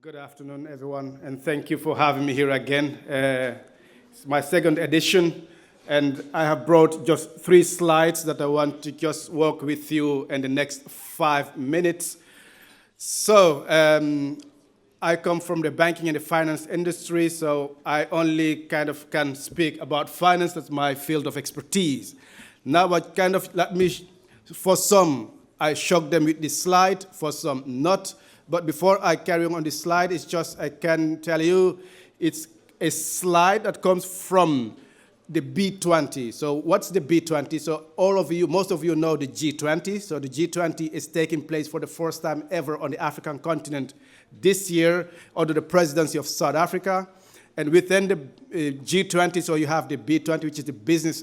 Good afternoon, everyone, and thank you for having me here again. It's my second edition, and I have brought just 3 slides that I want to just walk with you in the next 5 minutes. So, I come from the banking and the finance industry, so I only kind of can speak about finance. That's my field of expertise. Now, for some, I shock them with this slide, for some not. But before I carry on this slide, it's just I can tell you it's a slide that comes from the B20. So what's the B20? So most of you know the G20. So the G20 is taking place for the first time ever on the African continent this year under the presidency of South Africa. And within the G20, so you have the B20, which is the Business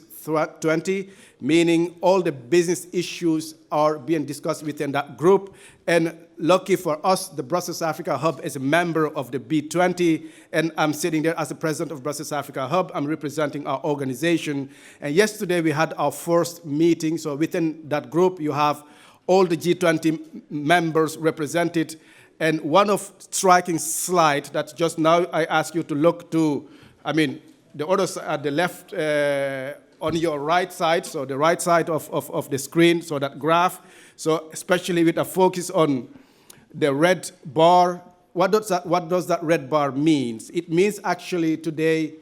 20, meaning all the business issues are being discussed within that group. And lucky for us, the Brussels Africa Hub is a member of the B20, and I'm sitting there as the president of Brussels Africa Hub. I'm representing our organization. And yesterday we had our first meeting. So within that group, you have all the G20 members represented. And one of striking slide that just now I ask you to look to, the other side at the left, on your right side, so the right side of the screen, so that graph, so especially with a focus on the red bar. What does that red bar mean? It means actually today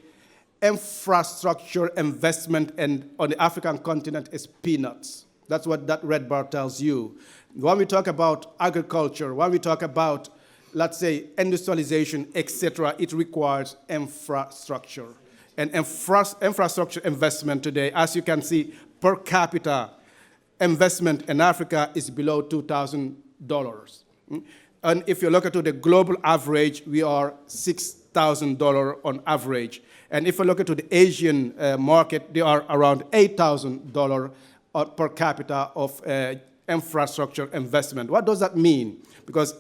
infrastructure investment on the African continent is peanuts. That's what that red bar tells you. When we talk about agriculture, when we talk about, let's say, industrialization, etc., it requires infrastructure. And infrastructure investment today, as you can see, per capita investment in Africa is below $2,000. And if you look at the global average, we are $6,000 on average. And if you look at the Asian market, they are around $8,000 per capita of infrastructure investment. What does that mean? Because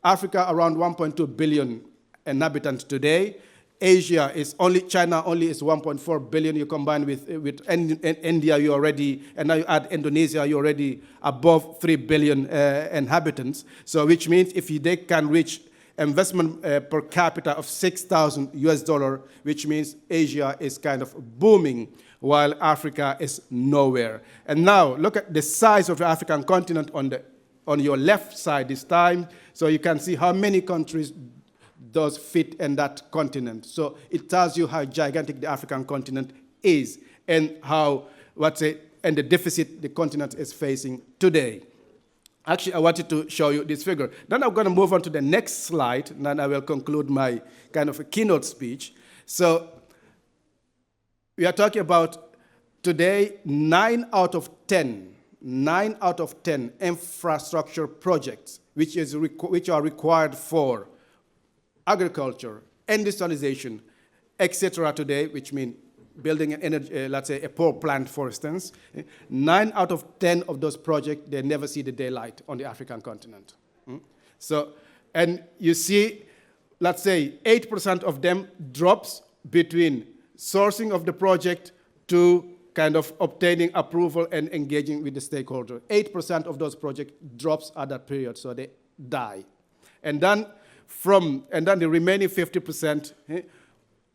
Africa around 1.2 billion inhabitants today. China only is 1.4 billion. You combine with India, and now you add Indonesia, you're already above 3 billion inhabitants. So which means if they can reach investment per capita of $6,000, which means Asia is kind of booming, while Africa is nowhere. And now look at the size of the African continent on your left side this time. So you can see how many countries does fit in that continent. So it tells you how gigantic the African continent is and and the deficit the continent is facing today. Actually, I wanted to show you this figure. Then I'm going to move on to the next slide, and then I will conclude my kind of a keynote speech. So we are talking about today 9 out of 10 infrastructure projects which are required for agriculture, industrialization, etc. today, which means building an energy, let's say a power plant, for instance. 9 out of 10 of those projects, they never see the daylight on the African continent. So, and you see, let's say 8% of them drops between sourcing of the project to kind of obtaining approval and engaging with the stakeholder. 8% of those projects drops at that period, so they die. And then the remaining 50%,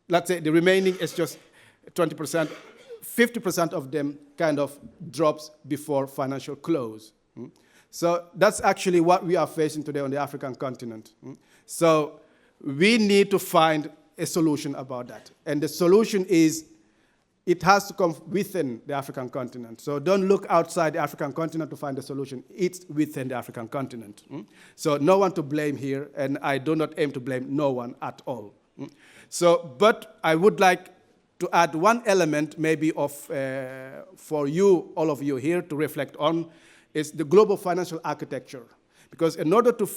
let's say the remaining is just 20%, 50% of them kind of drops before financial close. So that's actually what we are facing today on the African continent. So we need to find a solution about that. And the solution is it has to come within the African continent. So don't look outside the African continent to find a solution. It's within the African continent. So no one to blame here, and I do not aim to blame no one at all. So, but I would like to add one element maybe for you, all of you here, to reflect on, is the global financial architecture. Because in order to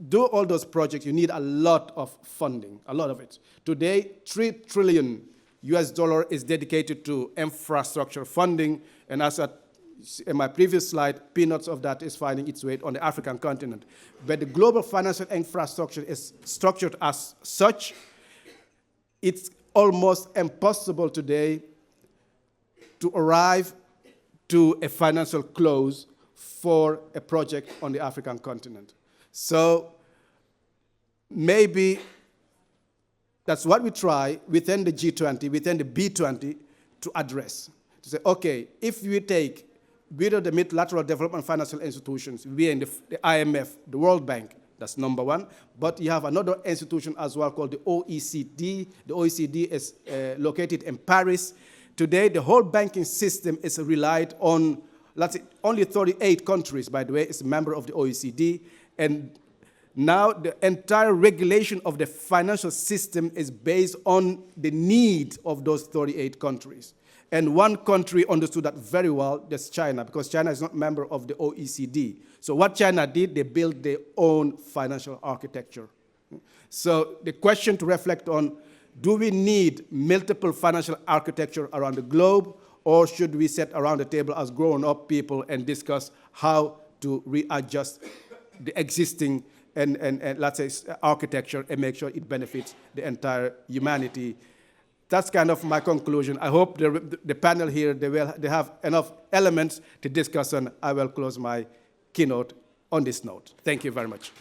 do all those projects, you need a lot of funding, a lot of it. Today, $3 trillion is dedicated to infrastructure funding, and as I in my previous slide, peanuts of that is finding its way on the African continent. But the global financial infrastructure is structured as such. It's almost impossible today to arrive to a financial close for a project on the African continent. So maybe that's what we try within the G20, within the B20, to address. To say, okay, if we take either the multilateral development financial institutions, we in the IMF, the World Bank, that's number one, but you have another institution as well called the OECD. The OECD is located in Paris. Today, the whole banking system is relied on, let's say, only 38 countries, by the way, is a member of the OECD, and now the entire regulation of the financial system is based on the need of those 38 countries. And one country understood that very well, that's China, because China is not a member of the OECD. So what China did, they built their own financial architecture. So the question to reflect on, do we need multiple financial architecture around the globe, or should we sit around the table as grown-up people and discuss how to readjust the existing and let's say, architecture and make sure it benefits the entire humanity? That's kind of my conclusion. I hope the panel here, they have enough elements to discuss, and I will close my keynote on this note. Thank you very much.